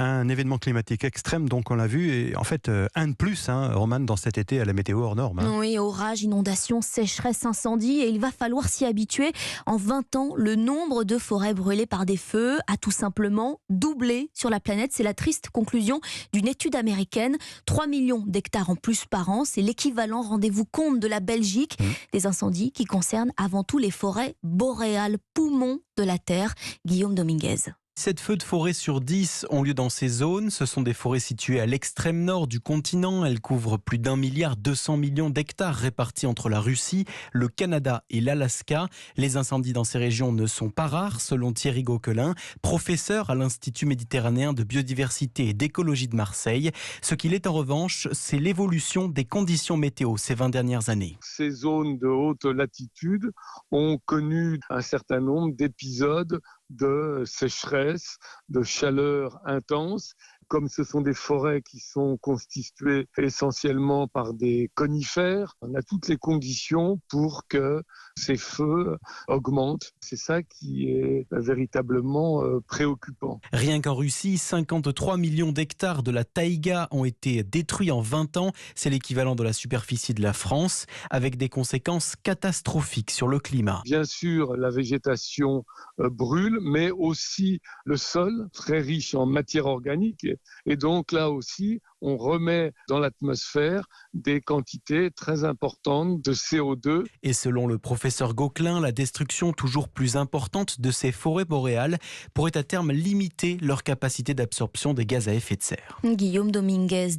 Un événement climatique extrême, donc on l'a vu, et en fait, un de plus, Romane, dans cet été à la météo hors norme. Oui, orages, inondations, sécheresse, incendies, et il va falloir s'y habituer. En 20 ans, le nombre de forêts brûlées par des feux a tout simplement doublé sur la planète. C'est la triste conclusion d'une étude américaine. 3 millions d'hectares en plus par an, c'est l'équivalent, rendez-vous compte, de la Belgique. Des incendies qui concernent avant tout les forêts boréales, poumons de la Terre. Guillaume Dominguez. 7 feux de forêt sur 10 ont lieu dans ces zones. Ce sont des forêts situées à l'extrême nord du continent. Elles couvrent plus d'1,2 milliard d'hectares répartis entre la Russie, le Canada et l'Alaska. Les incendies dans ces régions ne sont pas rares, selon Thierry Gauquelin, professeur à l'Institut méditerranéen de biodiversité et d'écologie de Marseille. Ce qu'il est en revanche, c'est l'évolution des conditions météo ces 20 dernières années. Ces zones de haute latitude ont connu un certain nombre d'épisodes de sécheresse, de chaleur intense. Comme ce sont des forêts qui sont constituées essentiellement par des conifères, on a toutes les conditions pour que ces feux augmentent. C'est ça qui est véritablement préoccupant. Rien qu'en Russie, 53 millions d'hectares de la taïga ont été détruits en 20 ans. C'est l'équivalent de la superficie de la France, avec des conséquences catastrophiques sur le climat. Bien sûr, la végétation brûle, mais aussi le sol, très riche en matière organique. Et donc là aussi, on remet dans l'atmosphère des quantités très importantes de CO2. Et selon le professeur Gauquelin, la destruction toujours plus importante de ces forêts boréales pourrait à terme limiter leur capacité d'absorption des gaz à effet de serre. Guillaume Dominguez.